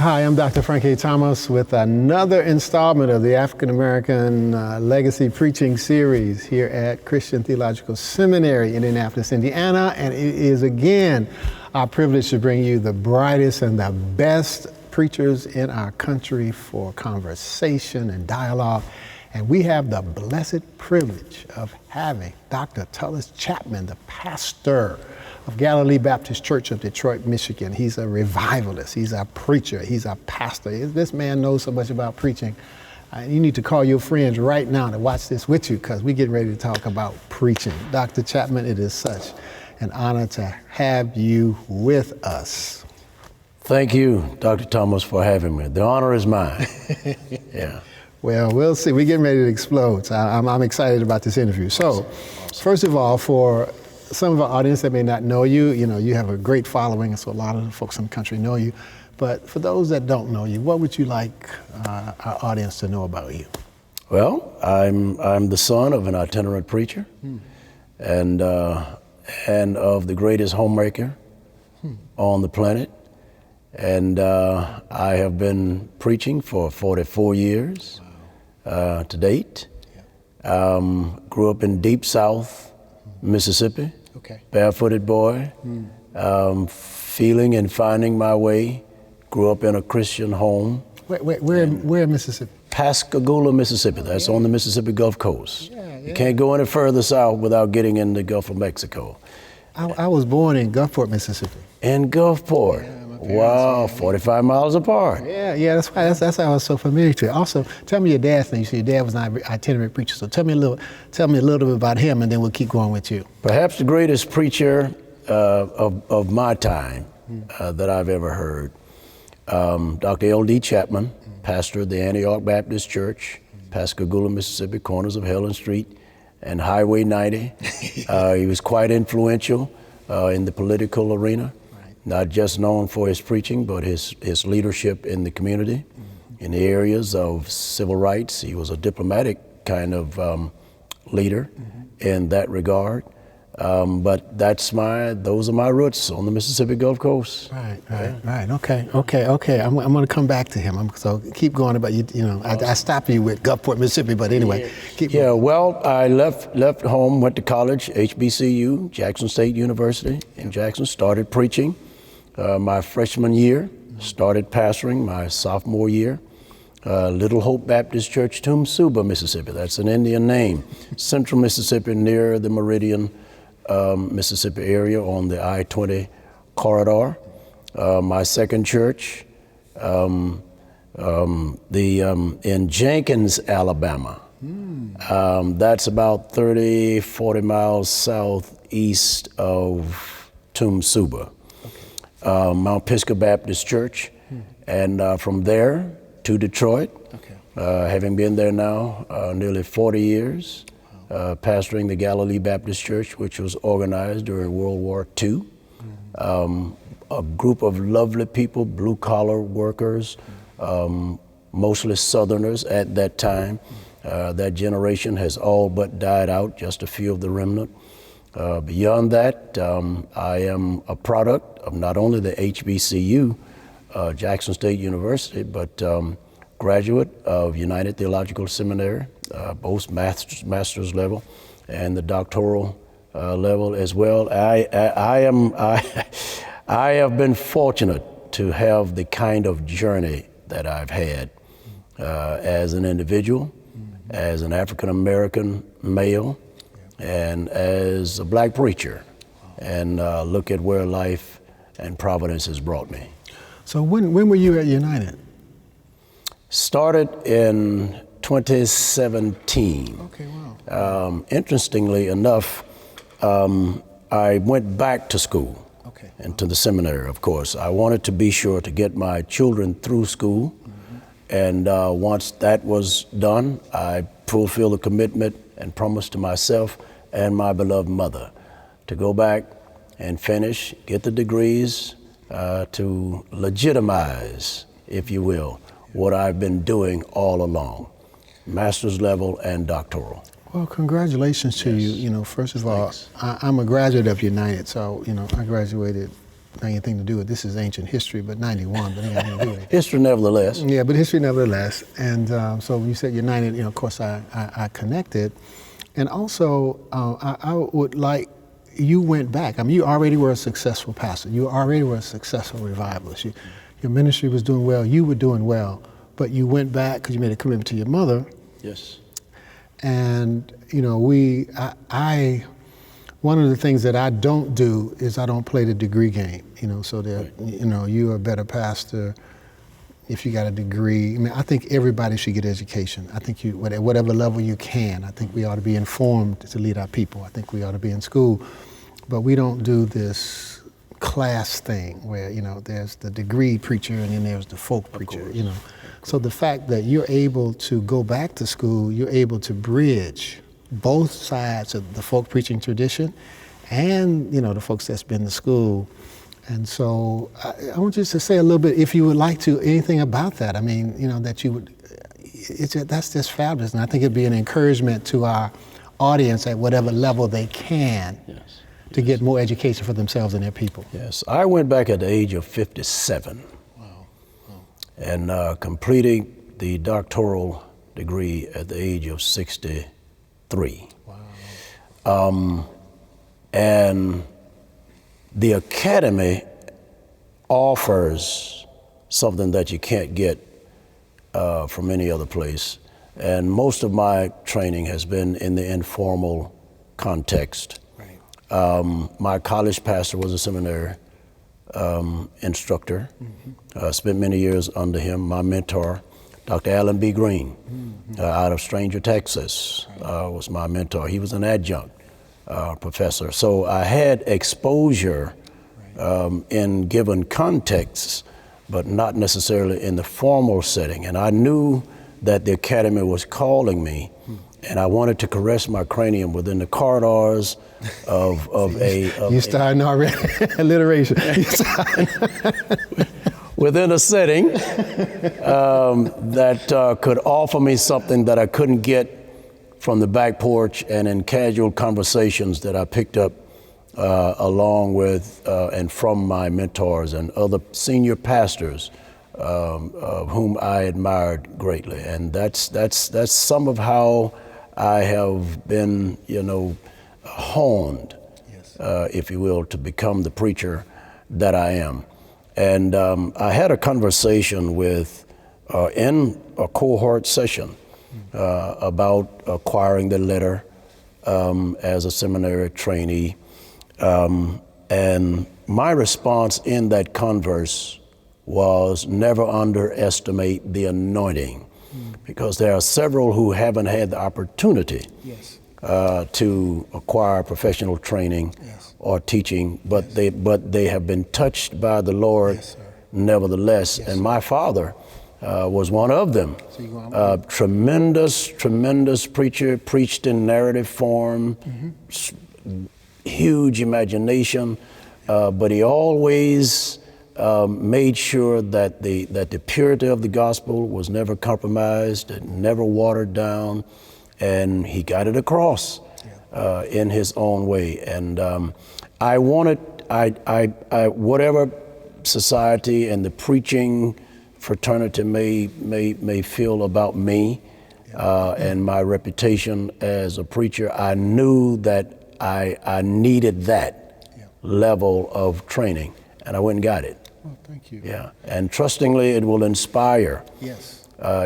Hi, I'm Dr. Frank A. Thomas with another installment of the African American Legacy Preaching Series here at Christian Theological Seminary, Indianapolis, Indiana. And it is again our privilege to bring you the brightest and the best preachers in our country for conversation and dialogue. And we have the blessed privilege of having Dr. Tellis Chapman, the pastor of Galilee Baptist Church of Detroit, Michigan. He's a revivalist, he's a preacher, he's a pastor. This man knows so much about preaching. You need to call your friends right now to watch this with you, because we're getting ready to talk about preaching. Dr. Chapman, it is such an honor to have you with us. Thank you, Dr. Thomas, for having me. The honor is mine. Yeah. Well, we'll see. We're getting ready to explode. So I'm excited about this interview. So, first of all, for some of our audience that may not know you, you have a great following, so a lot of the folks in the country know you. But for those that don't know you, what would you like our audience to know about you? Well, I'm the son of an itinerant preacher, and of the greatest homemaker on the planet. And I have been preaching for 44 years to date. Grew up in Deep South Mississippi. Okay. Barefooted boy, feeling and finding my way. Grew up in a Christian home. Where in Mississippi? Pascagoula, Mississippi. That's on the Mississippi Gulf Coast. Yeah. You can't go any further south without getting in the Gulf of Mexico. I was born in Gulfport, Mississippi. In Gulfport. Wow, 45 miles apart. Yeah, that's why that's how I was so familiar to it. Also, tell me your dad's name. You see, your dad was an itinerant preacher, so tell me a little bit about him, and then we'll keep going with you. Perhaps the greatest preacher of my time that I've ever heard, Dr. L.D. Chapman, pastor of the Antioch Baptist Church, Pascagoula, Mississippi, corners of Helen Street and Highway 90. He was quite influential in the political arena. Not just known for his preaching, but his leadership in the community, in the areas of civil rights. He was a diplomatic kind of leader in that regard. But those are my roots on the Mississippi Gulf Coast. Right. Okay. I'm going to come back to him. So keep going about you. I stopped you with Gulfport, Mississippi, but anyway. Keep going. Well, I left home, went to college, HBCU, Jackson State University in Jackson, started preaching. My freshman year, started pastoring my sophomore year. Little Hope Baptist Church, Toomsuba, Mississippi. That's an Indian name. Central Mississippi, near the Meridian, Mississippi area on the I-20 corridor. My second church, in Jenkins, Alabama. That's about 40 miles southeast of Toomsuba. Mount Pisgah Baptist Church, and from there to Detroit, having been there now nearly 40 years, pastoring the Galilee Baptist Church, which was organized during World War II. A group of lovely people, blue-collar workers, mostly Southerners at that time. That generation has all but died out, just a few of the remnant. Beyond that, I am a product of not only the HBCU, Jackson State University, but graduate of United Theological Seminary, both master's level and the doctoral level as well. I have been fortunate to have the kind of journey that I've had as an individual, as an African American male, and as a black preacher, and look at where life and providence has brought me. So when were you at United? Started in 2017. Okay, wow. Interestingly enough, I went back to school and to the seminary, of course. I wanted to be sure to get my children through school, and once that was done, I fulfilled a commitment and promise to myself and my beloved mother to go back and finish, get the degrees to legitimize, if you will, what I've been doing all along, master's level and doctoral. Well, congratulations to you. First of all, I'm a graduate of United, so, I graduated anything to do with this is ancient history, but 91, but it ain't anything to do with it. History nevertheless. Yeah, but history nevertheless. And so when you said United, of course I connected. And also, I would like, you went back. I mean, you already were a successful pastor. You already were a successful revivalist. Your ministry was doing well. You were doing well. But you went back because you made a commitment to your mother. Yes. And, one of the things that I don't do is I don't play the degree game, so that, right. You're a better pastor if you got a degree. I mean, I think everybody should get education. I think at whatever level you can, I think we ought to be informed to lead our people. I think we ought to be in school, but we don't do this class thing where, there's the degree preacher and then there's the folk preacher, So the fact that you're able to go back to school, you're able to bridge both sides of the folk preaching tradition and, the folks that's been to school. And so I want you to say a little bit, if you would like to, anything about that. I mean, that you would, that's just fabulous. And I think it'd be an encouragement to our audience at whatever level they can to get more education for themselves and their people. Yes, I went back at the age of 57 and completing the doctoral degree at the age of 63. Wow. And the academy offers something that you can't get from any other place. And most of my training has been in the informal context. Right. My college pastor was a seminary instructor. Mm-hmm. Spent many years under him. My mentor, Dr. Alan B. Green, out of Stranger, Texas, was my mentor. He was an adjunct professor. So I had exposure in given contexts, but not necessarily in the formal setting. And I knew that the academy was calling me, and I wanted to caress my cranium within the corridors of You're starting already, alliteration. Within a setting that could offer me something that I couldn't get from the back porch and in casual conversations that I picked up along with and from my mentors and other senior pastors of whom I admired greatly. And that's some of how I have been, honed, if you will, to become the preacher that I am. And I had a conversation with, in a cohort session, about acquiring the letter as a seminary trainee. And my response in that converse was never underestimate the anointing, because there are several who haven't had the opportunity to acquire professional training or teaching, but they have been touched by the Lord nevertheless. And my father was one of them. Tremendous preacher, preached in narrative form, huge imagination, but he always made sure that the purity of the gospel was never compromised, never watered down, and he got it across in his own way. And I wanted, whatever society and the preaching fraternity may feel about me and my reputation as a preacher, I knew that I needed that level of training, and I went and got it. Oh, thank you. Yeah, and trustingly, it will inspire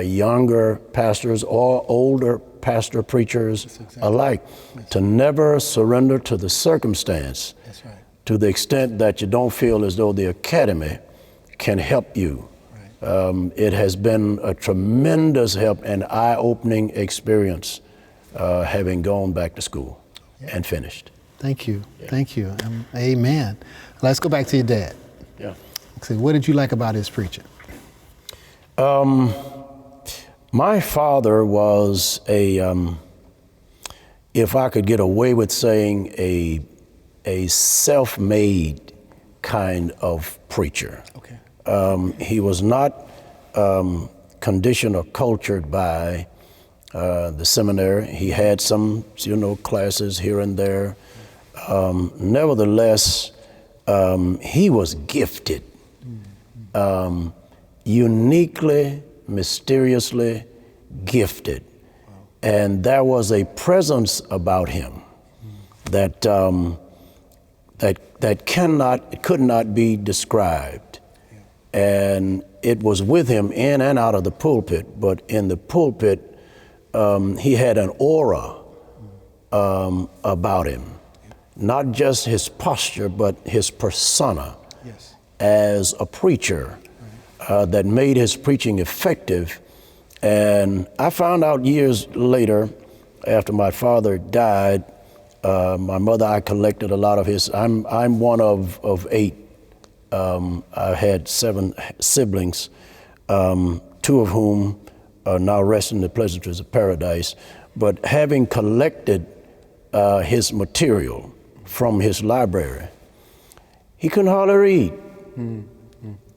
younger pastors or older pastor preachers alike to never surrender to the circumstance to the extent that you don't feel as though the academy can help you. It has been a tremendous help and eye-opening experience having gone back to school and finished. Thank you. Thank you. Amen. Let's go back to your dad. Yeah. So what did you like about his preaching? My father was if I could get away with saying, a self-made kind of preacher. Okay. He was not conditioned or cultured by the seminary. He had some, classes here and there. Nevertheless, he was gifted, uniquely, mysteriously gifted. And there was a presence about him that could not be described. And it was with him in and out of the pulpit, but in the pulpit, he had an aura about him. Not just his posture, but his persona as a preacher that made his preaching effective. And I found out years later, after my father died, my mother, I collected a lot of his. I'm one of 8. I had 7 siblings, 2 of whom are now resting in the pleasantries of paradise. But having collected his material from his library, he couldn't hardly read,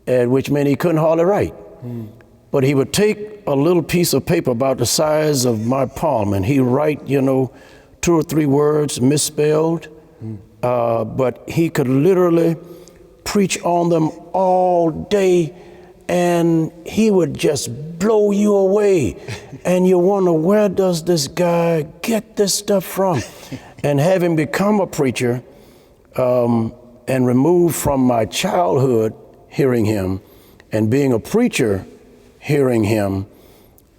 and which meant he couldn't hardly write. But he would take a little piece of paper about the size of my palm, and he'd write, 2 or 3 words misspelled, but he could literally preach on them all day, and he would just blow you away. And you wonder, where does this guy get this stuff from? And having become a preacher and removed from my childhood hearing him, and being a preacher hearing him,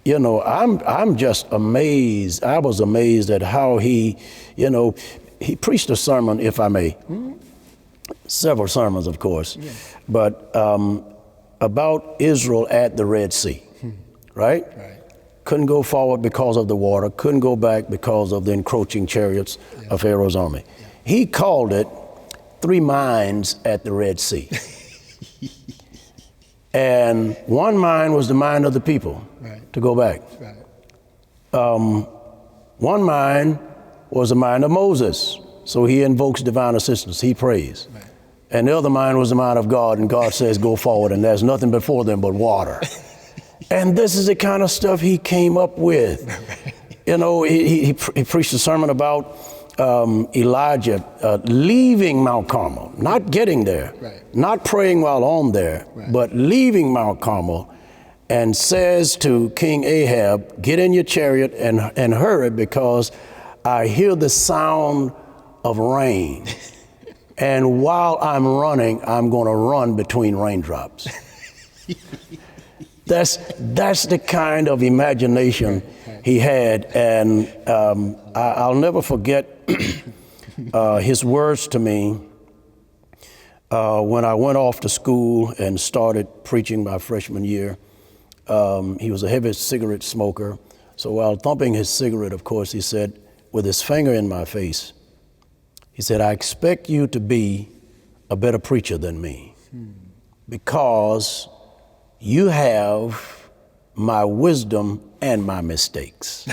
I'm just amazed. I was amazed at how he preached a sermon, if I may, several sermons, of course, but about Israel at the Red Sea, right? Couldn't go forward because of the water, couldn't go back because of the encroaching chariots of Pharaoh's army. He called it 3 minds at the Red Sea. And one mind was the mind of the people to go back. One mind was the mind of Moses. So he invokes divine assistance, he prays. And the other mind was the mind of God, and God says, go forward, and there's nothing before them but water. And this is the kind of stuff he came up with. He preached a sermon about Elijah leaving Mount Carmel, not getting there, not praying while on there, but leaving Mount Carmel, and says to King Ahab, get in your chariot and hurry, because I hear the sound of rain. And while I'm running, I'm going to run between raindrops. That's the kind of imagination he had. And I'll never forget his words to me when I went off to school and started preaching my freshman year. He was a heavy cigarette smoker. So while thumping his cigarette, of course, he said, with his finger in my face, he said, I expect you to be a better preacher than me, because you have my wisdom and my mistakes.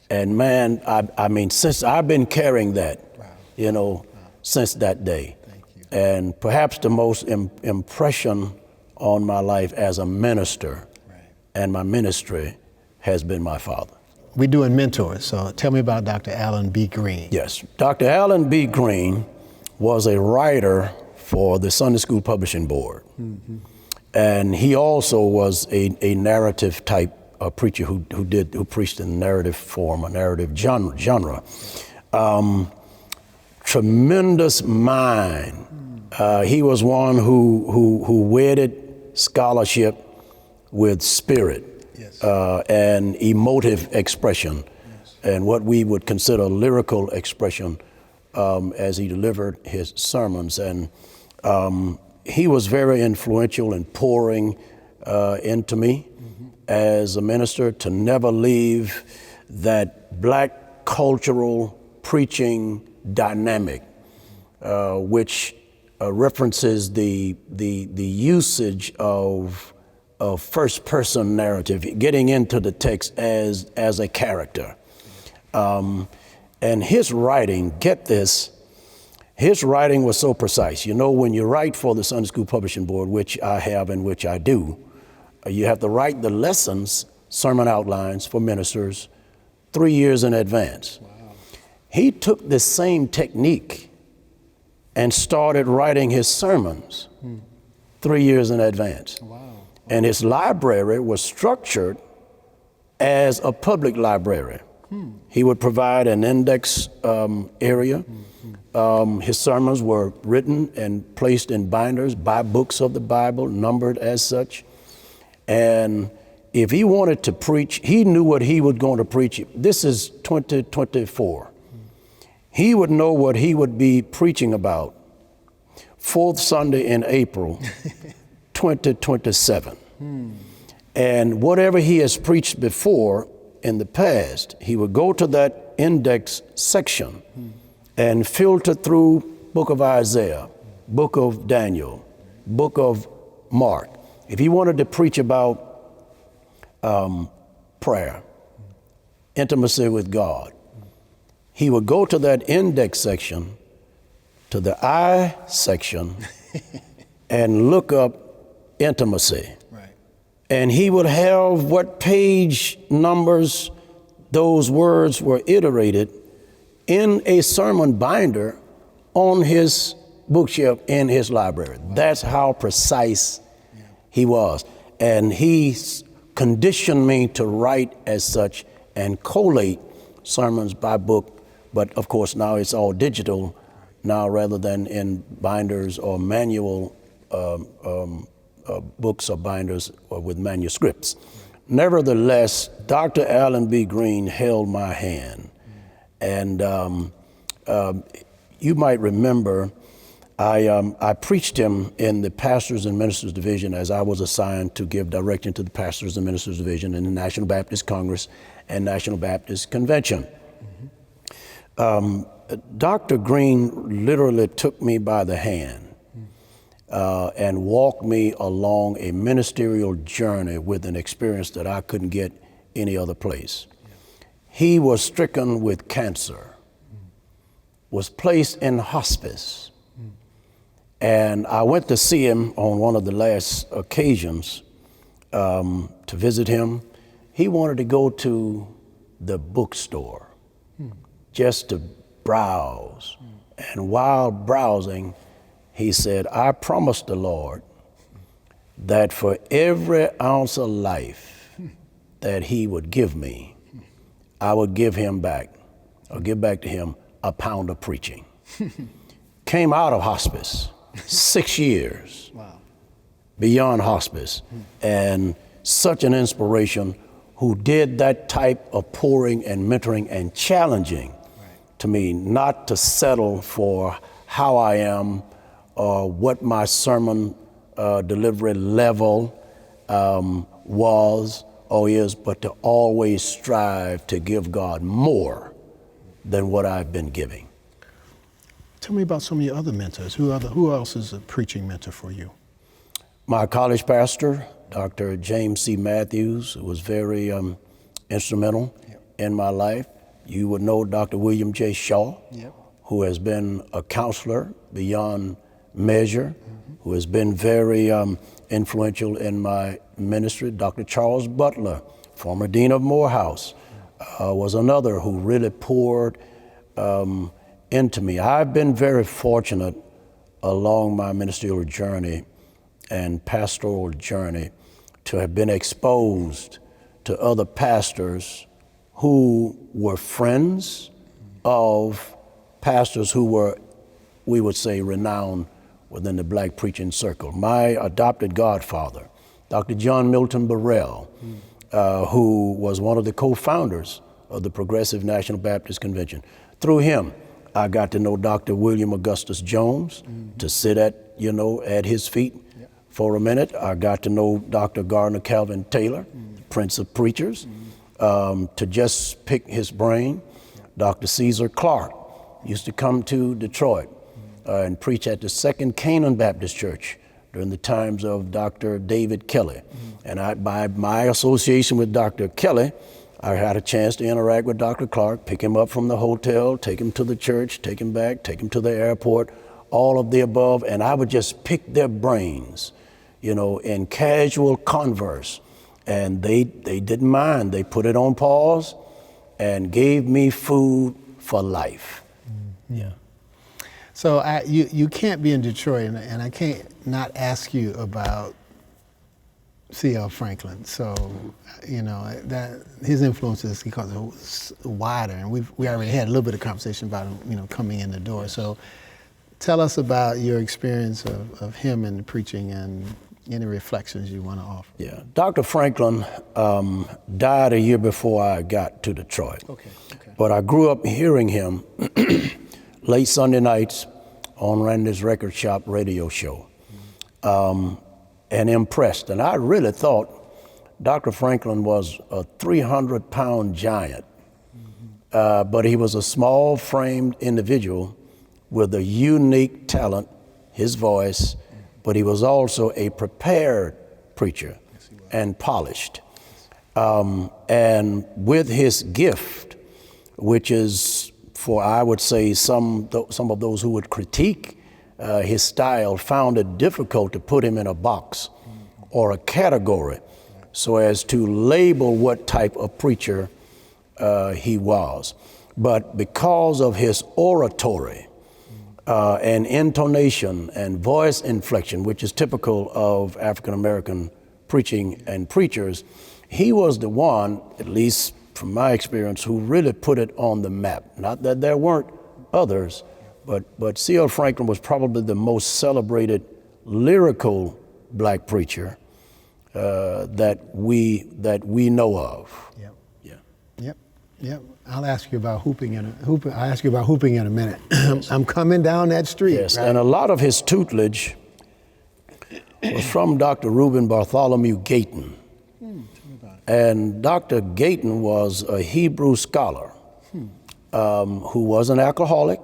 And man, I mean, since I've been carrying that, since that day. And perhaps the most impression on my life as a minister and my ministry has been my father. We're doing mentors, so tell me about Dr. Alan B. Green. Yes, Dr. Alan B. Green was a writer for the Sunday School Publishing Board. And he also was a narrative type preacher who preached in narrative form, a narrative genre. Tremendous mind. He was one who wedded scholarship with spirit. And emotive expression, and what we would consider lyrical expression as he delivered his sermons. And he was very influential in pouring into me as a minister to never leave that black cultural preaching dynamic, which references the usage of first-person narrative, getting into the text as a character. And his writing, get this, his writing was so precise. When you write for the Sunday School Publishing Board, which I have and which I do, you have to write the lessons, sermon outlines for ministers 3 years in advance. He took the same technique and started writing his sermons 3 years in advance. Wow. And his library was structured as a public library. He would provide an index area. His sermons were written and placed in binders by books of the Bible, numbered as such. And if he wanted to preach, he knew what he was going to preach. This is 2024. He would know what he would be preaching about fourth Sunday in April, 2027. And whatever he has preached before in the past, he would go to that index section and filter through book of Isaiah, book of Daniel, book of Mark. If he wanted to preach about prayer, intimacy with God, he would go to that index section, to the I section, and look up intimacy. Right. And he would have what page numbers those words were iterated in a sermon binder on his bookshelf in his library. Wow. That's how precise he was. And he conditioned me to write as such and collate sermons by book. But of course, now it's all digital now rather than in binders or manual books or binders or with manuscripts. Nevertheless, Dr. Allen B. Green held my hand. And you might remember, I preached him in the Pastors and Ministers Division as I was assigned to give direction to the Pastors and Ministers Division in the National Baptist Congress and National Baptist Convention. Dr. Green literally took me by the hand and walked me along a ministerial journey with an experience that I couldn't get any other place. He was stricken with cancer, was placed in hospice, and I went to see him on one of the last occasions to visit him. He wanted to go to the bookstore just to browse. And while browsing, he said, I promised the Lord that for every ounce of life that he would give me, I would give him back, or give back to him a pound of preaching. Came out of hospice, 6 years. Wow. Beyond hospice, and such an inspiration who did that type of pouring and mentoring and challenging to me not to settle for how I am or what my sermon delivery level was or is, but to always strive to give God more than what I've been giving. Tell me about some of your other mentors. Who else is a preaching mentor for you? My college pastor, Dr. James C. Matthews, who was very instrumental in my life. You would know Dr. William J. Shaw, who has been a counselor beyond measure, who has been very influential in my ministry. Dr. Charles Butler, former dean of Morehouse, was another who really poured into me. I've been very fortunate along my ministerial journey and pastoral journey to have been exposed to other pastors who were friends of pastors who were, we would say, renowned within the black preaching circle. My adopted godfather, Dr. John Milton Burrell, who was one of the co-founders of the Progressive National Baptist Convention. Through him, I got to know Dr. William Augustus Jones, to sit at his feet for a minute. I got to know Dr. Gardner Calvin Taylor, Prince of Preachers, to just pick his brain. Dr. Caesar Clark used to come to Detroit and preach at the Second Canaan Baptist Church during the times of Dr. David Kelly. And by my association with Dr. Kelly, I had a chance to interact with Dr. Clark, pick him up from the hotel, take him to the church, take him back, take him to the airport, all of the above. And I would just pick their brains, in casual converse. And they didn't mind. They put it on pause and gave me food for life. Yeah. So you can't be in Detroit, and I can't not ask you about C.L. Franklin. So, that his influences, because it was wider, and we already had a little bit of conversation about him, coming in the door. Yes. So, tell us about your experience of him and the preaching, and any reflections you want to offer. Yeah, Dr. Franklin died a year before I got to Detroit. Okay. But I grew up hearing him late Sunday nights on Randy's Record Shop radio show. And impressed. And I really thought Dr. Franklin was a 300-pound giant, but he was a small-framed individual with a unique talent, his voice, but he was also a prepared preacher and polished. And with his gift, which is, for I would say some of those who would critique his style, found it difficult to put him in a box or a category so as to label what type of preacher he was. But because of his oratory and intonation and voice inflection, which is typical of African American preaching and preachers, he was the one, at least from my experience, who really put it on the map. Not that there weren't others, but C.L. Franklin was probably the most celebrated lyrical black preacher that we know of. Yep. I'll ask you about hooping in a minute. I'm coming down that street. Yes, right? And a lot of his tutelage was from Dr. Reuben Bartholomew Gayton. And Dr. Gayton was a Hebrew scholar who was an alcoholic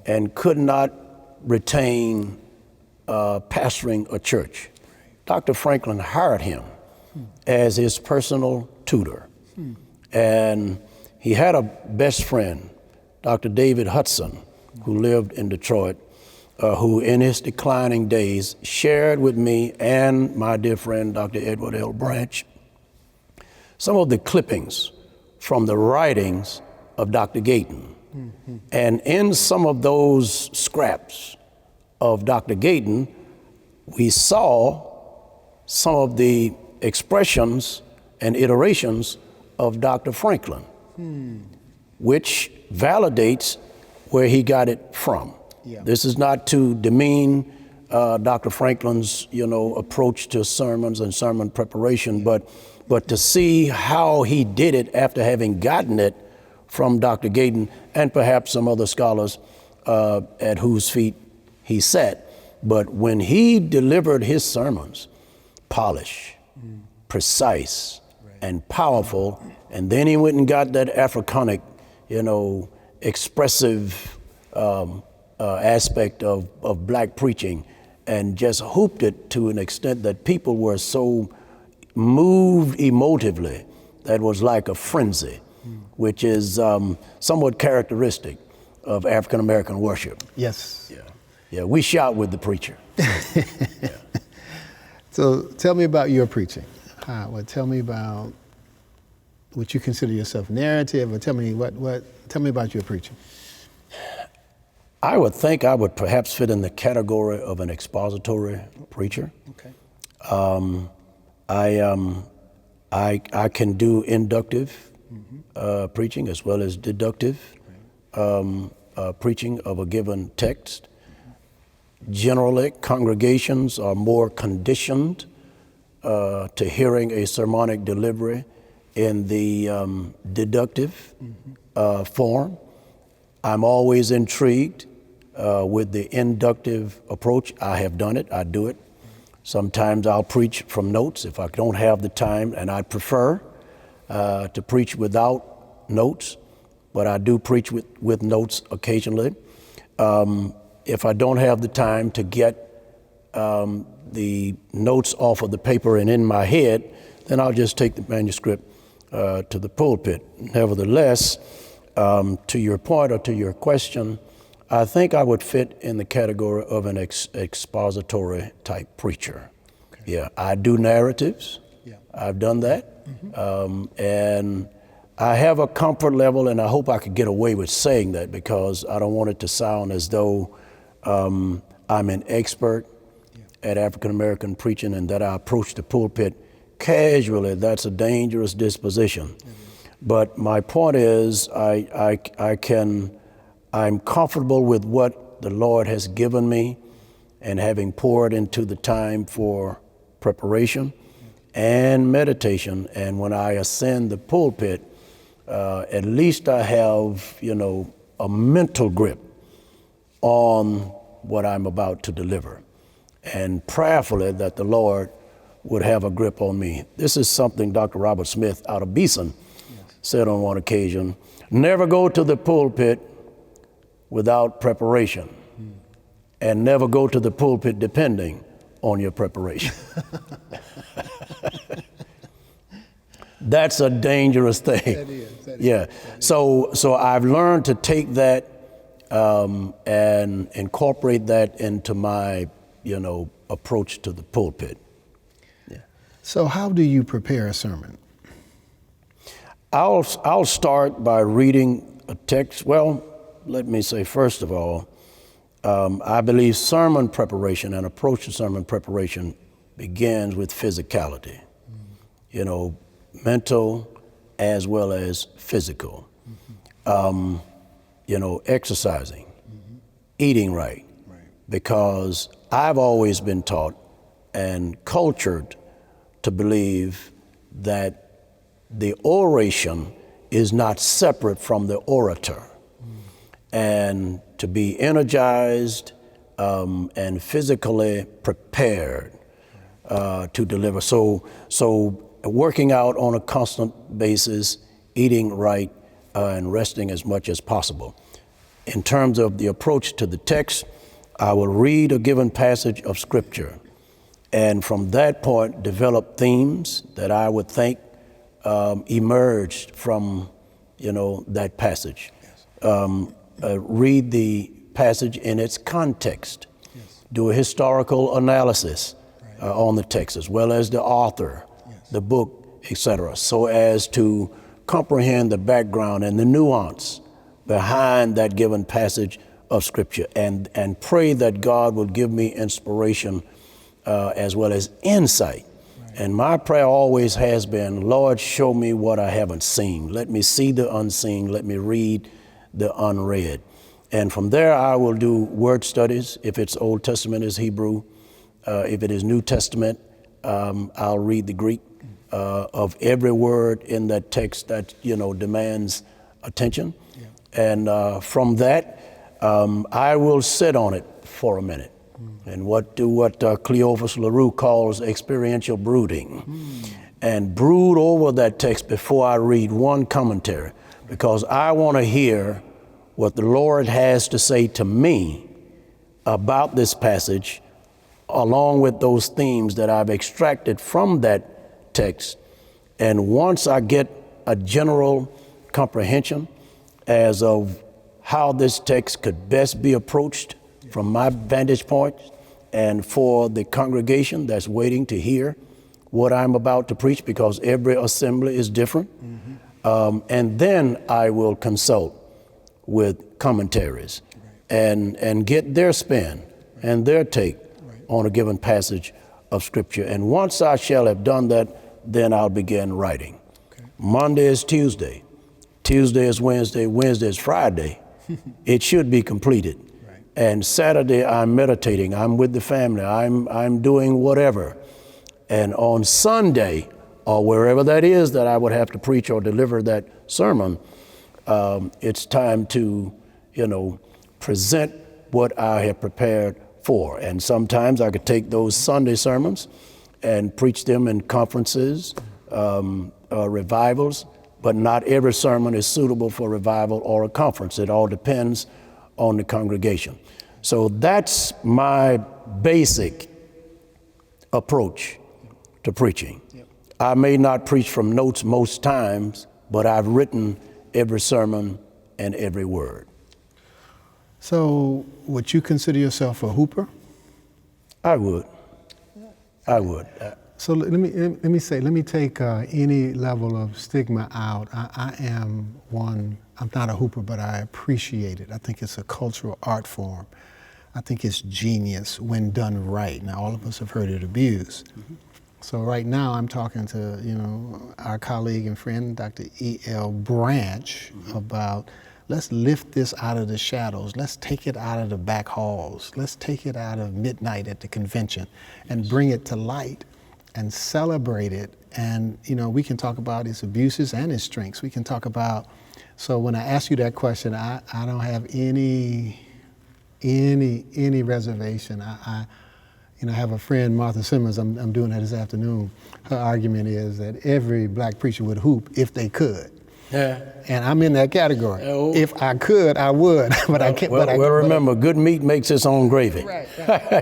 and could not retain pastoring a church. Dr. Franklin hired him as his personal tutor. And he had a best friend, Dr. David Hudson, who lived in Detroit, who in his declining days shared with me and my dear friend, Dr. Edward L. Branch, some of the clippings from the writings of Dr. Gayton. And in some of those scraps of Dr. Gayton, we saw some of the expressions and iterations of Dr. Franklin, which validates where he got it from. Yeah. This is not to demean Dr. Franklin's, approach to sermons and sermon preparation, but to see how he did it after having gotten it from Dr. Gayton and perhaps some other scholars at whose feet he sat. But when he delivered his sermons, polished, precise, and powerful, and then he went and got that Africanic, expressive aspect of black preaching and just hooped it to an extent that people were so moved emotively that was like a frenzy, which is somewhat characteristic of African American worship. Yes. Yeah, we shout with the preacher. Yeah. So tell me about your preaching. Tell me about what you consider yourself narrative, or tell me about your preaching. I would think I would perhaps fit in the category of an expository preacher. Okay. I can do inductive preaching as well as deductive preaching of a given text. Generally, congregations are more conditioned to hearing a sermonic delivery in the deductive form. I'm always intrigued with the inductive approach. I have done it, I do it. Sometimes I'll preach from notes if I don't have the time, and I prefer to preach without notes, but I do preach with notes occasionally. If I don't have the time to get the notes off of the paper and in my head, then I'll just take the manuscript to the pulpit. Nevertheless, to your point or to your question, I think I would fit in the category of an expository type preacher. Okay. Yeah, I do narratives. Yeah. I've done that. And I have a comfort level, and I hope I could get away with saying that because I don't want it to sound as though I'm an expert at African American preaching, and that I approach the pulpit casually. That's a dangerous disposition. But my point is, I'm comfortable with what the Lord has given me, and having poured into the time for preparation and meditation. And when I ascend the pulpit, at least I have, a mental grip on what I'm about to deliver, and prayerfully that the Lord would have a grip on me. This is something Dr. Robert Smith out of Beeson said on one occasion: never go to the pulpit without preparation, and never go to the pulpit depending on your preparation. That's a dangerous thing. That is. Yeah. So I've learned to take that and incorporate that into my, approach to the pulpit. Yeah. So how do you prepare a sermon? I'll start by reading a text. Well, let me say, first of all, I believe sermon preparation and approach to sermon preparation begins with physicality, mental as well as physical, exercising, eating right, because I've always been taught and cultured to believe that the oration is not separate from the orator, and to be energized and physically prepared to deliver. So working out on a constant basis, eating right, and resting as much as possible. In terms of the approach to the text, I will read a given passage of Scripture, and from that point develop themes that I would think emerged from, that passage. Yes. Read the passage in its context. Yes. Do a historical analysis on the text, as well as the author, the book, etc., so as to comprehend the background and the nuance behind that given passage of Scripture, and pray that God will give me inspiration as well as insight. And my prayer always has been, Lord, show me what I haven't seen. Let me see the unseen. Let me read the unread. And from there, I will do word studies. If it's Old Testament, it's Hebrew. If it is New Testament, I'll read the Greek of every word in that text that, demands attention. Yeah. And from that, I will sit on it for a minute. And what Cleophas LaRue calls experiential brooding, and brood over that text before I read one commentary, because I want to hear what the Lord has to say to me about this passage, along with those themes that I've extracted from that text. And once I get a general comprehension as of how this text could best be approached from my vantage point, and for the congregation that's waiting to hear what I'm about to preach, because every assembly is different. And then I will consult with commentaries and get their spin and their take on a given passage of Scripture. And once I shall have done that, then I'll begin writing. Monday is Tuesday. Tuesday is Wednesday. Wednesday is Friday. It should be completed. And Saturday, I'm meditating. I'm with the family. I'm doing whatever. And on Sunday, or wherever that is that I would have to preach or deliver that sermon, it's time to, present what I have prepared for. And sometimes I could take those Sunday sermons and preach them in conferences, revivals, but not every sermon is suitable for revival or a conference. It all depends on the congregation. So that's my basic approach to preaching. I may not preach from notes most times, but I've written every sermon and every word. So would you consider yourself a hooper? I would. So let me take any level of stigma out. I am one. I'm not a hooper, but I appreciate it. I think it's a cultural art form. I think it's genius when done right. Now, all of us have heard it abused. So right now I'm talking to, our colleague and friend, Dr. E.L. Branch, about let's lift this out of the shadows. Let's take it out of the back halls. Let's take it out of midnight at the convention and bring it to light and celebrate it. And, we can talk about its abuses and its strengths. We can talk about, so when I ask you that question, I don't have any reservation. I have a friend, Martha Simmons, I'm doing that this afternoon. Her argument is that every black preacher would hoop if they could. Yeah. And I'm in that category. If I could, I would, but I can't. Well, remember, good meat makes its own gravy. Right.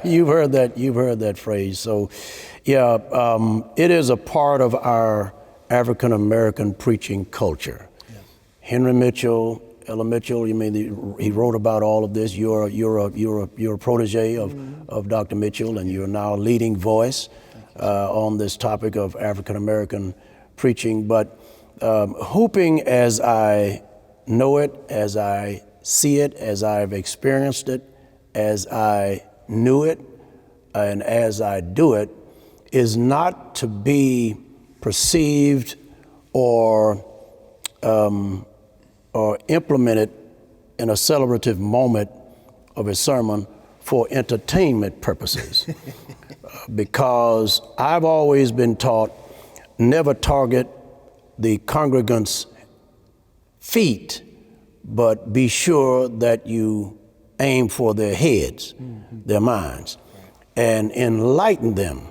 You've heard that phrase. So, yeah, it is a part of our African American preaching culture. Yeah. Henry Mitchell, Ella Mitchell, he wrote about all of this. You're a protege of Dr. Mitchell, and you're now a leading voice on this topic of African American preaching. But hooping, as I know it, as I see it, as I've experienced it, as I knew it, and as I do it, is not to be perceived or implemented in a celebrative moment of a sermon for entertainment purposes. Because I've always been taught, never target the congregants' feet, but be sure that you aim for their heads, their minds, and enlighten them,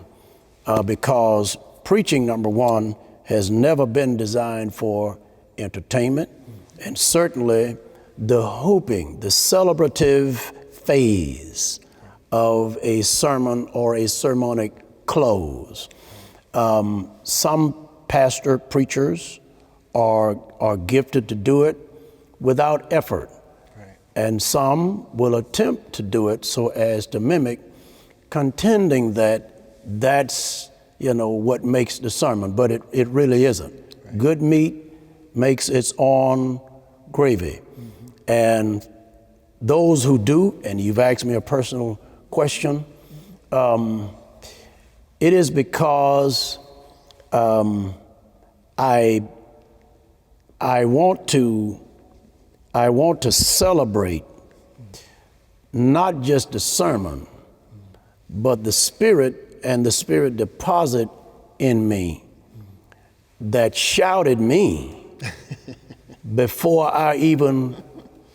because preaching, number one, has never been designed for entertainment, and certainly the hooping, the celebrative phase of a sermon or a sermonic close. Some pastor preachers are gifted to do it without effort, and some will attempt to do it so as to mimic, contending that that's what makes the sermon, but it really isn't. Right. Good meat makes its own gravy. And those who do, and you've asked me a personal question, it is because I want to celebrate not just the sermon, but the Spirit and the Spirit deposit in me that shouted me before I even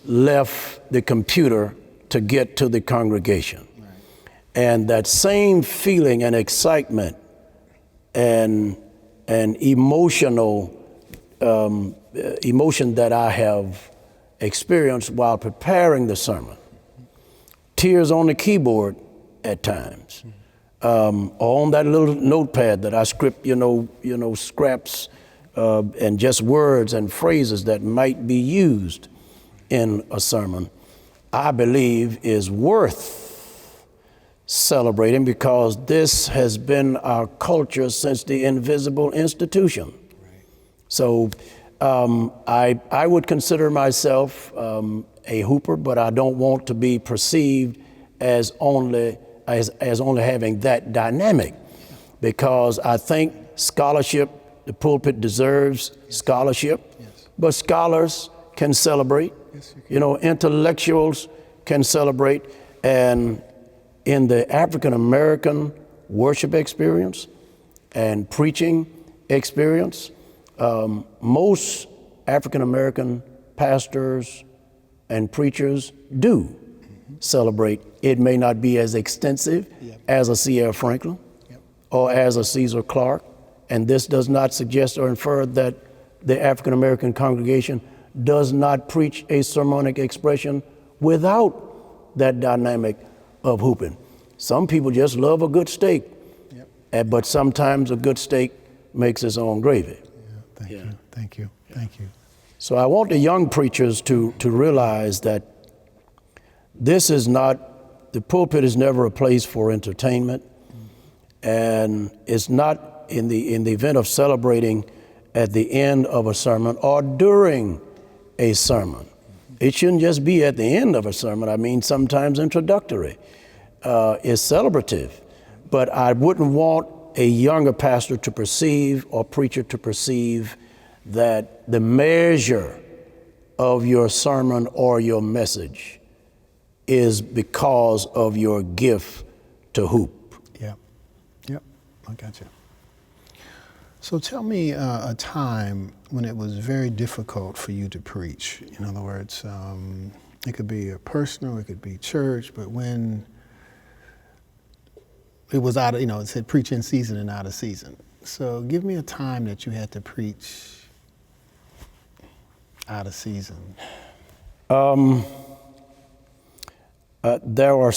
left the computer to get to the congregation. Right. And that same feeling and excitement and emotion that I have experienced while preparing the sermon, tears on the keyboard at times, on that little notepad that I script, scraps and just words and phrases that might be used in a sermon, I believe is worth celebrating, because this has been our culture since the invisible institution. Right. So I would consider myself a hooper, but I don't want to be perceived as only having that dynamic, because I think scholarship, the pulpit deserves scholarship, yes. But scholars can celebrate, yes, intellectuals can celebrate, and in the African American worship experience and preaching experience, most African American pastors and preachers do celebrate. It may not be as extensive as a C.L. Franklin or as a Caesar Clark, and this does not suggest or infer that the African American congregation does not preach a sermonic expression without that dynamic of hooping. Some people just love a good steak, but sometimes a good steak makes its own gravy. Thank you. So I want the young preachers to realize that this is not, the pulpit is never a place for entertainment, and it's not in the event of celebrating at the end of a sermon or during a sermon. It shouldn't just be at the end of a sermon. I mean, sometimes introductory is celebrative. But I wouldn't want a younger pastor to perceive or preacher to perceive that the measure of your sermon or your message is because of your gift to hoop. Yep, I got you. So tell me a time when it was very difficult for you to preach. In other words, it could be a personal, it could be church, but when it was out of, it said preach in season and out of season. So give me a time that you had to preach out of season. There are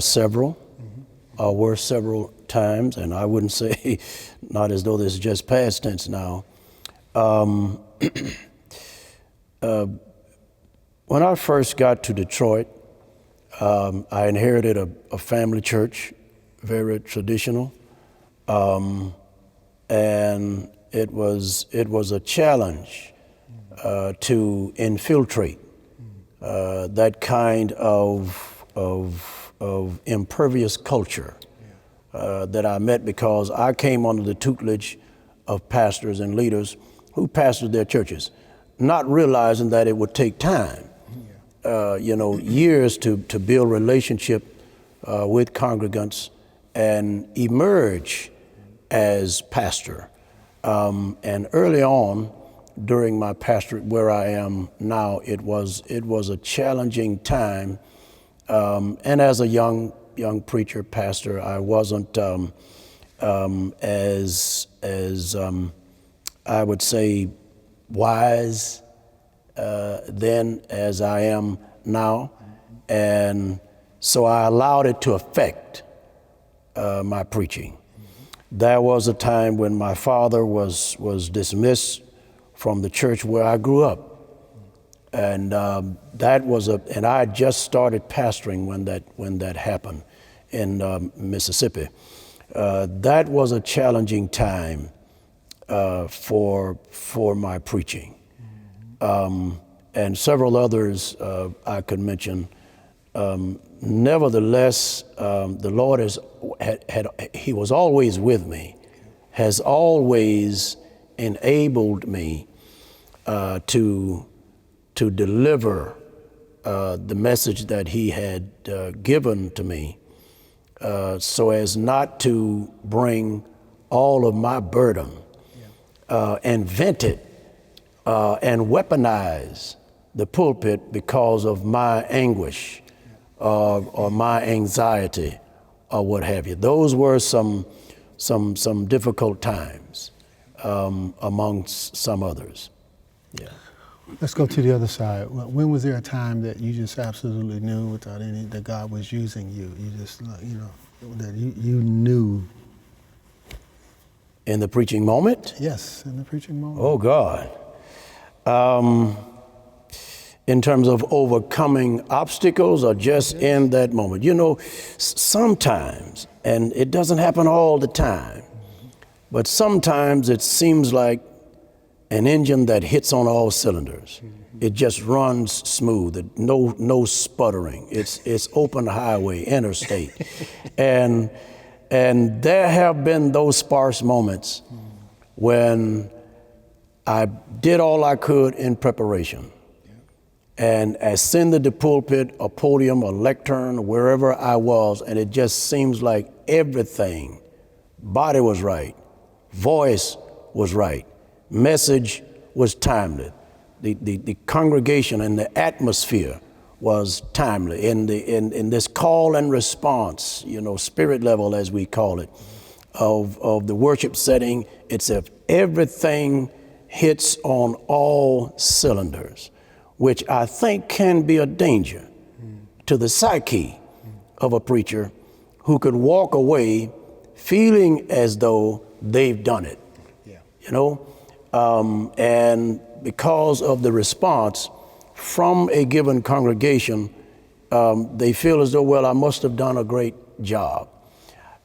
several, were several times, and I wouldn't say, not as though this is just past tense now. When I first got to Detroit, I inherited a family church, very traditional, and it was a challenge to infiltrate that kind of impervious culture that I met, because I came under the tutelage of pastors and leaders who pastored their churches, not realizing that it would take time, years to build relationship with congregants and emerge as pastor. And early on, during my pastorate where I am now, it was a challenging time. And as a young preacher, pastor, I wasn't as I would say wise then as I am now, and so I allowed it to affect my preaching. There was a time when my father was dismissed from the church where I grew up, and and I had just started pastoring when that happened in Mississippi. That was a challenging time for my preaching, and several others I could mention. Nevertheless, the Lord He was always with me, has always enabled me to deliver the message that He had given to me, so as not to bring all of my burden and vent it and weaponize the pulpit because of my anguish or my anxiety or what have you. Those were some difficult times amongst some others. Yeah. Let's go to the other side. When was there a time that you just absolutely knew without any, that God was using you? You just, that you knew. In the preaching moment? Yes, in the preaching moment. Oh, God. In terms of overcoming obstacles or just in that moment? Sometimes, and it doesn't happen all the time, but sometimes it seems like an engine that hits on all cylinders. It just runs smooth, no sputtering. It's open highway, interstate. and there have been those sparse moments when I did all I could in preparation and ascended the pulpit, a podium, a lectern, wherever I was, and it just seems like everything, body was right, voice was right, message was timely. The congregation and the atmosphere was timely. In this call and response, spirit level as we call it, of the worship setting, it's if everything hits on all cylinders, which I think can be a danger to the psyche of a preacher who could walk away feeling as though they've done it. And because of the response from a given congregation, they feel as though, well, I must have done a great job.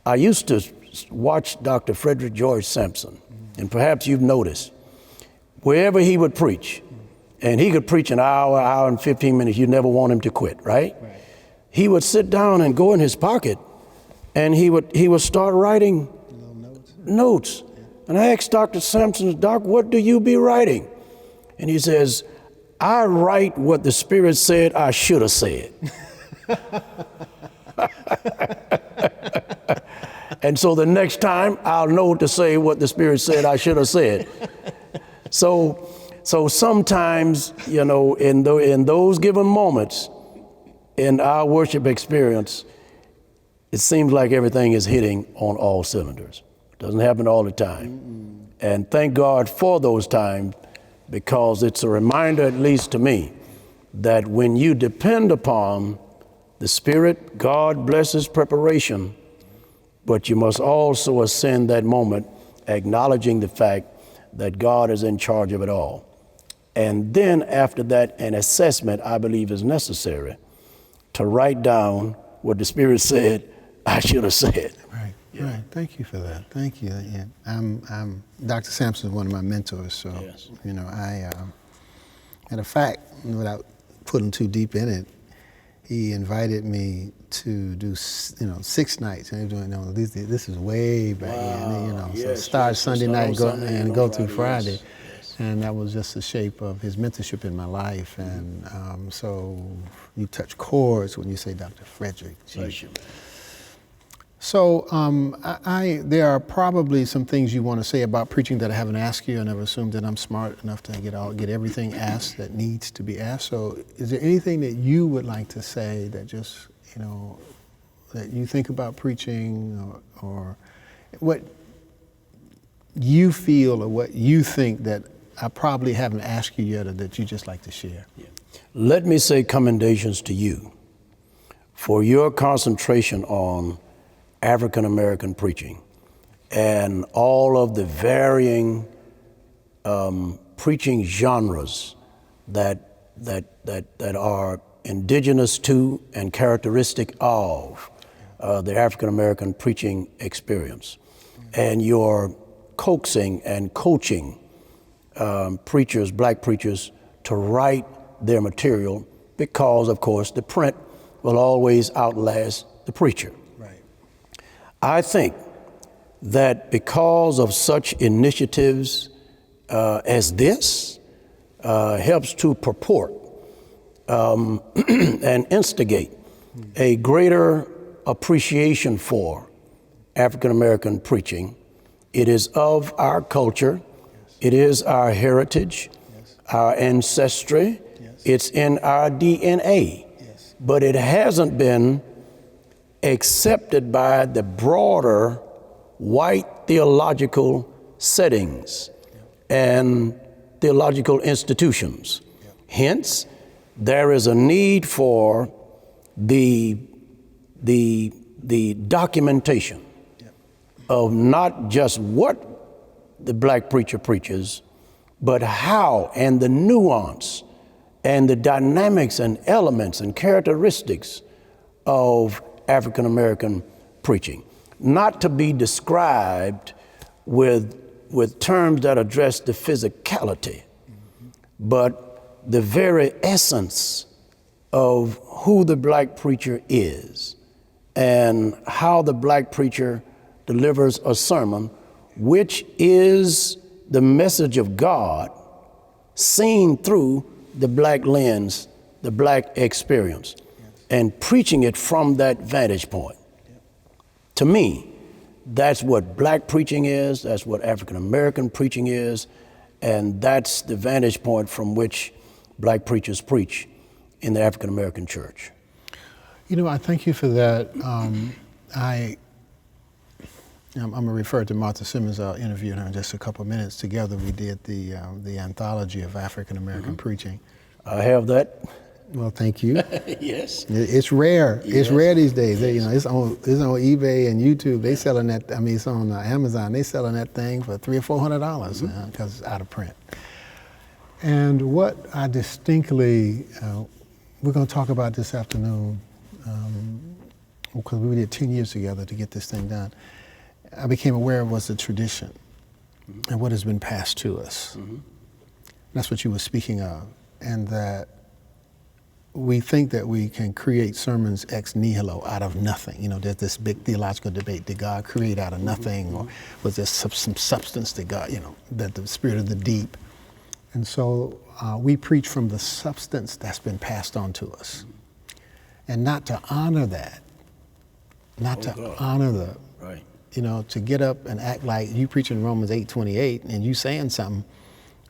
I used to watch Dr. Frederick George Sampson, and perhaps you've noticed, wherever he would preach, And he could preach an hour and 15 minutes. You never want him to quit, right? He would sit down and go in his pocket, and he would start writing notes. And I asked Dr. Sampson, Doc, what do you be writing? And he says, I write what the Spirit said I should have said. And so the next time I'll know to say what the Spirit said I should have said. So sometimes, in those given moments in our worship experience, it seems like everything is hitting on all cylinders. It doesn't happen all the time. And thank God for those times, because it's a reminder, at least to me, that when you depend upon the Spirit, God blesses preparation, but you must also ascend that moment, acknowledging the fact that God is in charge of it all. And then after that, an assessment, I believe, is necessary to write down what the Spirit said I should have said. Right, right. Thank you for that. Thank you. Yeah. Dr. Sampson is one of my mentors, so Yes. I, matter of fact, without putting too deep in it, he invited me to do 6 nights, and this is way back then. So start Sunday night and go through Friday. Yes. And that was just the shape of his mentorship in my life. And so you touch chords when you say Dr. Frederick J. So there are probably some things you want to say about preaching that I haven't asked you. I never assumed that I'm smart enough to get everything asked that needs to be asked. So is there anything that you would like to say that just, that you think about preaching, or what you feel or what you think that I probably haven't asked you yet, or that you just like to share? Yeah. Let me say commendations to you for your concentration on African American preaching and all of the varying preaching genres that are indigenous to and characteristic of the African American preaching experience, and your coaxing and coaching preachers, black preachers, to write their material, because, of course, the print will always outlast the preacher. Right. I think that because of such initiatives as this helps to purport and instigate a greater appreciation for African American preaching. It is of our culture. It is our heritage, our ancestry. It's in our DNA, but it hasn't been accepted by the broader white theological settings and theological institutions. Hence, there is a need for the documentation of not just what the black preacher preaches, but how, and the nuance and the dynamics and elements and characteristics of African American preaching, not to be described with terms that address the physicality, but the very essence of who the black preacher is and how the black preacher delivers a sermon, which is the message of God seen through the black lens, the black experience, and preaching it from that vantage point. To me, that's what black preaching is, that's what African American preaching is, and that's the vantage point from which black preachers preach in the African American church. I thank you for that. I'm going to refer to Martha Simmons. I'll interview her in just a couple of minutes. Together we did the anthology of African American preaching. I have that. Well, thank you. Yes. It's rare. Yes. It's rare these days. It's on eBay and YouTube. They selling that. I mean, it's on Amazon. They selling that thing for $300 or $400 because it's out of print. And what I distinctly, we're going to talk about this afternoon, because we did 10 years together to get this thing done. I became aware of was the tradition and what has been passed to us. That's what you were speaking of. and that we think that we can create sermons ex nihilo, out of nothing. You know, there's this big theological debate: did God create out of nothing, or was there some substance that God, you know, that the spirit of the deep? And so we preach from the substance that's been passed on to us, and not to honor that, honor the, right. You know, to get up and act like you preaching Romans 8:28 and you saying something,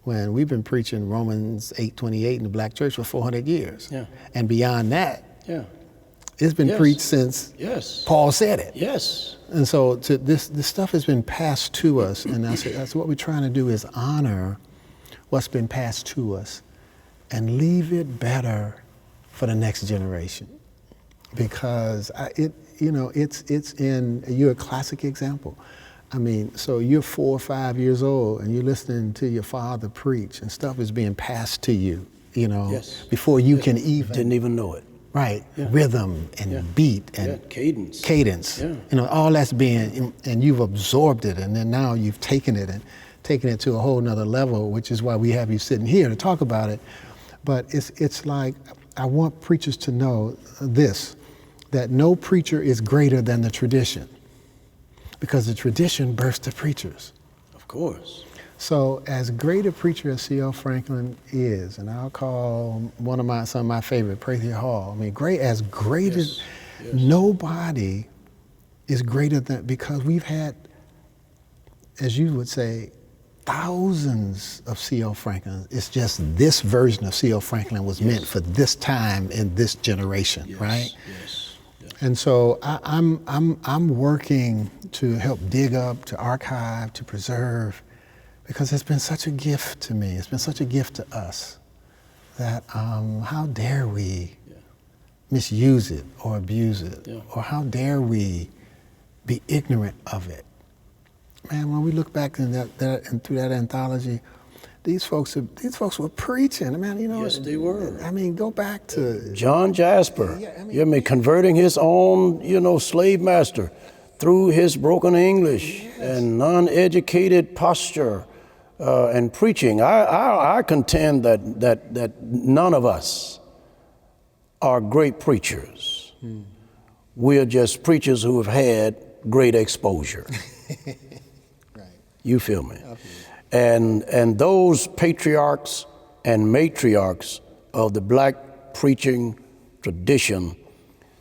when we've been preaching Romans 8:28 in the black church for 400 years. Yeah. And beyond that, Yeah. it's been Yes. preached since Yes. Paul said it. Yes. And so this stuff has been passed to us, and that's what we're trying to do, is honor what's been passed to us and leave it better for the next generation. Because you're a classic example. I mean, so you're 4 or 5 years old and you're listening to your father preach, and stuff is being passed to you, you know, Yes. before you can even. Didn't even know it. Right, Yeah. rhythm and Yeah. beat and Cadence. Yeah. You know, all that's being, and you've absorbed it, and then now you've taken it to a whole nother level, which is why we have you sitting here to talk about it. But it's like, I want preachers to know this, that no preacher is greater than the tradition, because the tradition births the preachers. Of course. So as great a preacher as C.L. Franklin is, and I'll call some of my favorite, Prather Hall, I mean, great as nobody is greater than, because we've had, as you would say, thousands of C.L. Franklin. It's just this version of C.L. Franklin was meant for this time in this generation, right? Yes. Yes. And so I'm working to help dig up, to archive, to preserve, because it's been such a gift to me. It's been such a gift to us that how dare we misuse it or abuse it, or how dare we be ignorant of it? Man, when we look back in and through that anthology, these folks were preaching. I mean, you know. Yes, they were. I mean, go back to John Jasper. Converting his own, slave master through his broken English and non-educated posture and preaching. I contend that none of us are great preachers. We are just preachers who have had great exposure. You feel me? And those patriarchs and matriarchs of the black preaching tradition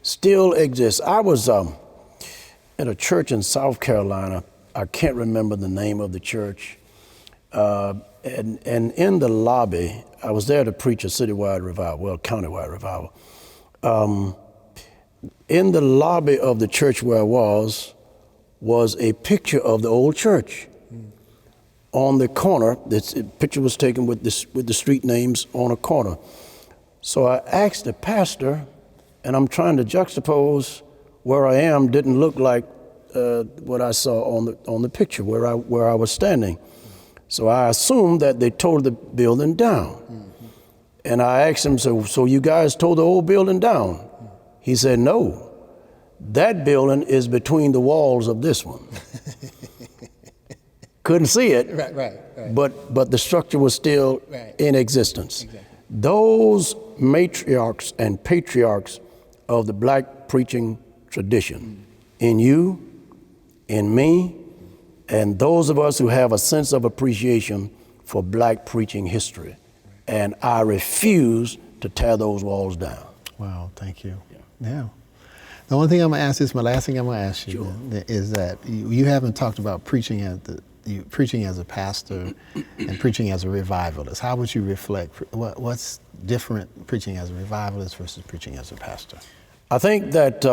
still exist. I was at a church in South Carolina. I can't remember the name of the church. And in the lobby, I was there to preach a citywide revival, countywide revival. In the lobby of the church where I was a picture of the old church. On the corner, this picture was taken with the street names on a corner. So I asked the pastor, and I'm trying to juxtapose where I am. Didn't look like what I saw on the picture where I was standing. So I assumed that they tore the building down. And I asked him, so you guys tore the old building down? He said, no, that building is between the walls of this one. Couldn't see it, right. But the structure was still in existence. Exactly. Those matriarchs and patriarchs of the black preaching tradition, in you, in me, and those of us who have a sense of appreciation for black preaching history. And I refuse to tear those walls down. Wow, thank you. Yeah. The only thing I'm gonna ask is, my last thing I'm gonna ask you is that you haven't talked about preaching as a pastor and preaching as a revivalist. How would you reflect? What's different preaching as a revivalist versus preaching as a pastor? I think that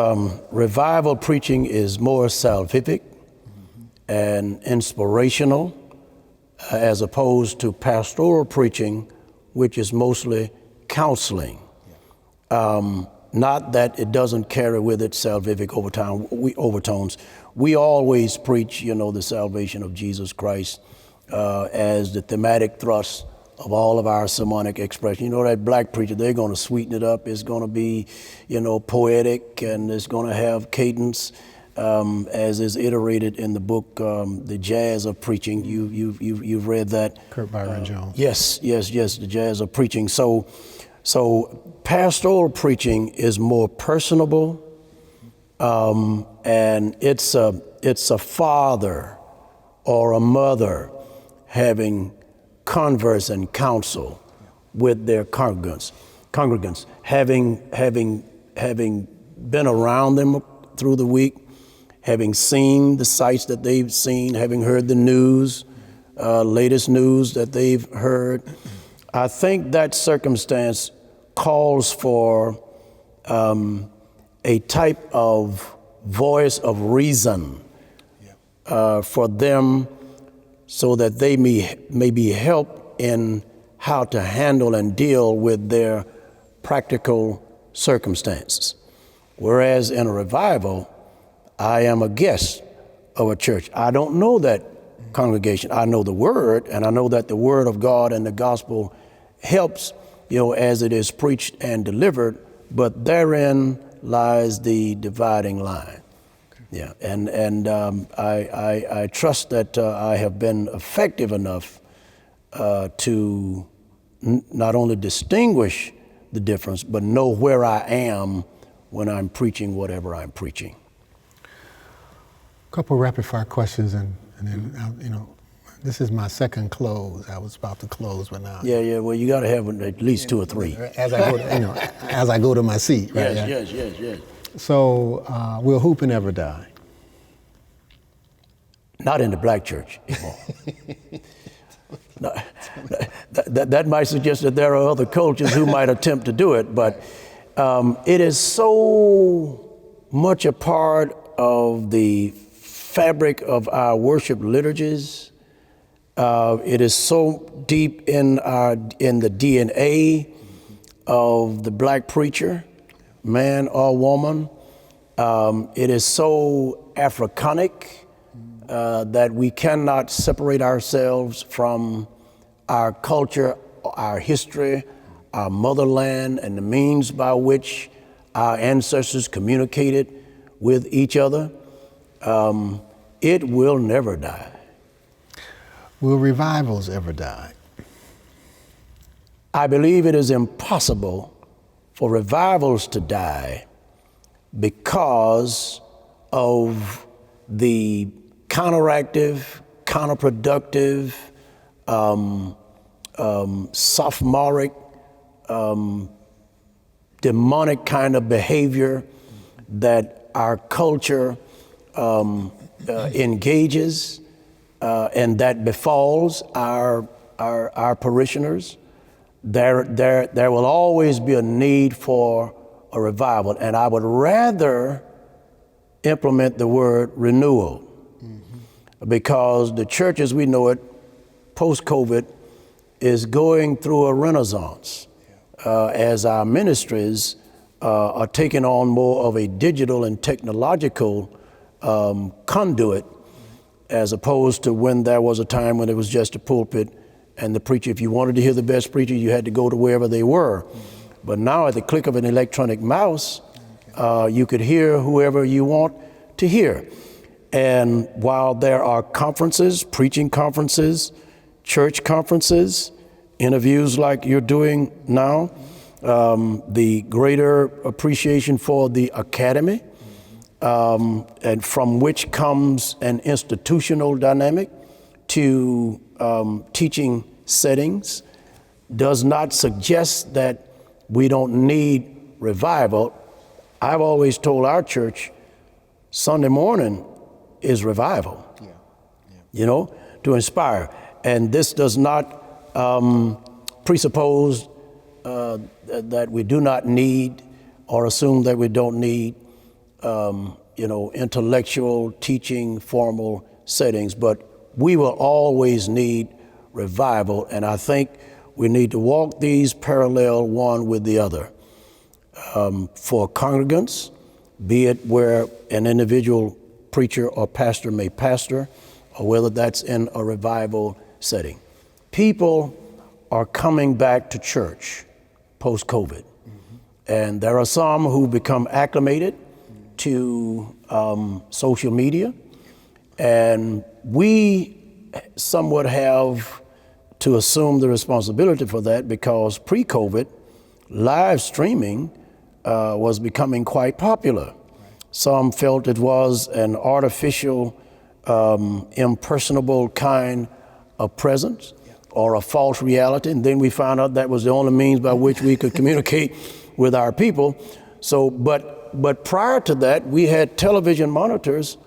revival preaching is more salvific and inspirational, as opposed to pastoral preaching, which is mostly counseling. Not that it doesn't carry with it salvific overtones. We always preach, the salvation of Jesus Christ as the thematic thrust of all of our sermonic expression. That black preacher, they're going to sweeten it up. It's going to be, poetic, and it's going to have cadence. as is iterated in the book, The Jazz of Preaching. You've read that. Kurt Byron Jones. Yes, The Jazz of Preaching. So pastoral preaching is more personable, and it's a father or a mother having converse and counsel with their congregants, having been around them through the week, having seen the sights that they've seen, having heard the news, latest news that they've heard. I think that circumstance calls for a type of voice of reason for them, so that they may be helped in how to handle and deal with their practical circumstances. Whereas in a revival, I am a guest of a church. I don't know that congregation. I know the word, and I know that the word of God and the gospel helps, as it is preached and delivered, but therein lies the dividing line. Yeah, and I trust that I have been effective enough to not only distinguish the difference, but know where I am when I'm preaching whatever I'm preaching. A couple rapid fire questions, and then this is my second close. I was about to close, but now. Yeah. Well, you got to have at least two or three. As I go, as I go to my seat. Right? Yes. So, will hooping ever die? Not in the black church anymore. No, that might suggest that there are other cultures who might attempt to do it, but it is so much a part of the fabric of our worship liturgies. It is so deep in the DNA of the black preacher, man or woman. It is so Africanic that we cannot separate ourselves from our culture, our history, our motherland, and the means by which our ancestors communicated with each other. It will never die. Will revivals ever die? I believe it is impossible for revivals to die because of the counteractive, counterproductive, sophomoric, demonic kind of behavior that our culture engages and that befalls our parishioners. There will always be a need for a revival, and I would rather implement the word renewal, because the church as we know it, post-COVID, is going through a renaissance as our ministries are taking on more of a digital and technological conduit, as opposed to when there was a time when it was just a pulpit and the preacher, if you wanted to hear the best preacher, you had to go to wherever they were. But now at the click of an electronic mouse, you could hear whoever you want to hear. And while there are conferences, preaching conferences, church conferences, interviews like you're doing now, the greater appreciation for the academy, and from which comes an institutional dynamic to teaching settings, does not suggest that we don't need revival. I've always told our church, Sunday morning is revival, to inspire. And this does not presuppose that we do not need or assume that we don't need, intellectual teaching, formal settings, but we will always need revival. And I think we need to walk these parallel one with the other. For congregants, be it where an individual preacher or pastor may pastor, or whether that's in a revival setting. People are coming back to church post-COVID. And there are some who become acclimated to social media, and we somewhat have to assume the responsibility for that, because pre-COVID, live streaming was becoming quite popular. Some felt it was an artificial, impersonable kind of presence or a false reality, and then we found out that was the only means by which we could communicate with our people. So, but prior to that, we had television monitors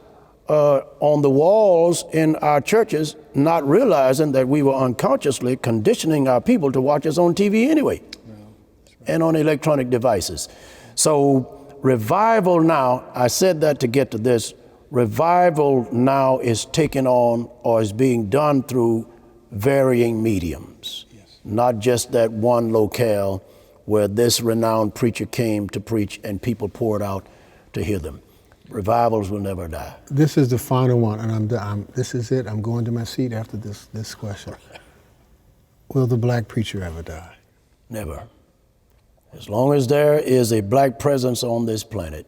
on the walls in our churches, not realizing that we were unconsciously conditioning our people to watch us on TV anyway, and on electronic devices. So revival now, I said that to get to this, revival now is taken on or is being done through varying mediums, not just that one locale where this renowned preacher came to preach and people poured out to hear them. Revivals will never die. This is the final one, and this is it. I'm going to my seat after this question. Will the black preacher ever die? Never. As long as there is a black presence on this planet,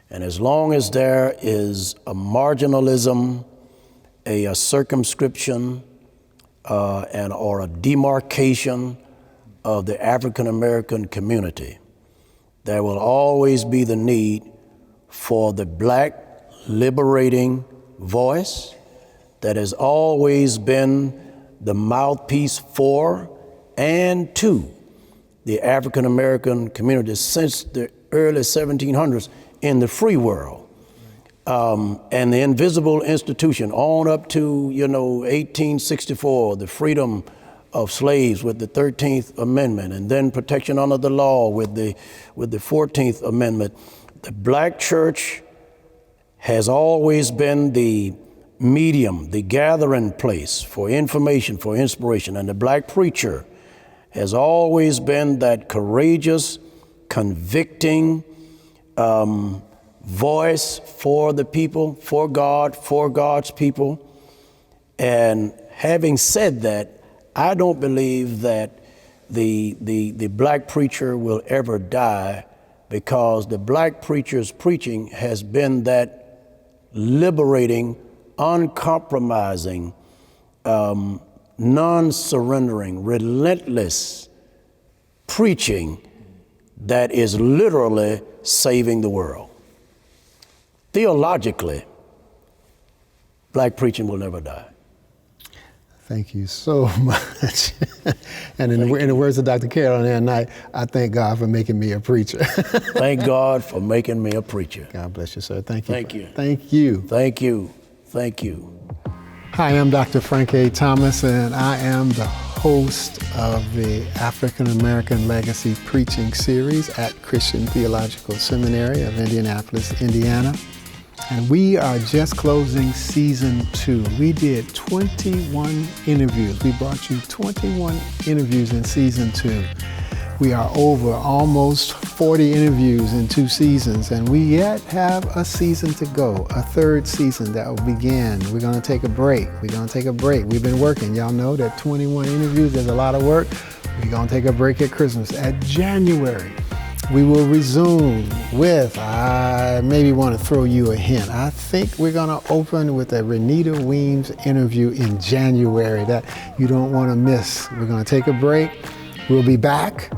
and as long as there is a marginalism, a circumscription, or a demarcation of the African American community, there will always be the need for the black liberating voice that has always been the mouthpiece for and to the African American community since the early 1700s in the free world. And the invisible institution on up to, 1864, the freedom of slaves with the 13th Amendment, and then protection under the law with the 14th Amendment. The black church has always been the medium, the gathering place for information, for inspiration, and the black preacher has always been that courageous, convicting voice for the people, for God, for God's people. And having said that, I don't believe that the black preacher will ever die, because the black preacher's preaching has been that liberating, uncompromising, non-surrendering, relentless preaching that is literally saving the world. Theologically, black preaching will never die. Thank you so much. And in the words of Dr. Carroll that night, I thank God for making me a preacher. Thank God for making me a preacher. God bless you, sir. Thank you. Thank you. Thank you. Thank you. Thank you. Hi, I'm Dr. Frank A. Thomas, and I am the host of the African American Legacy Preaching Series at Christian Theological Seminary of Indianapolis, Indiana. And we are just closing season 2. We did 21 interviews. We brought you 21 interviews in season 2. We are over almost 40 interviews in 2 seasons, and we yet have a season to go, a 3rd season that will begin. We're gonna take a break. We've been working. Y'all know that 21 interviews is a lot of work. We're gonna take a break at Christmas. At January, we will resume with, I maybe want to throw you a hint. I think we're going to open with a Renita Weems interview in January that you don't want to miss. We're going to take a break. We'll be back.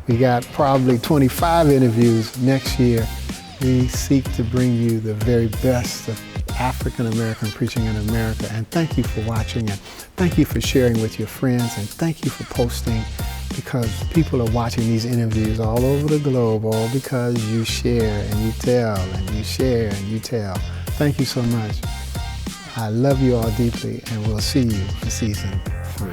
We got probably 25 interviews next year. We seek to bring you the very best of African American preaching in America. And thank you for watching, and thank you for sharing with your friends, and thank you for posting, because people are watching these interviews all over the globe, all because you share and you tell, and you share and you tell. Thank you so much. I love you all deeply, and we'll see you for season 3.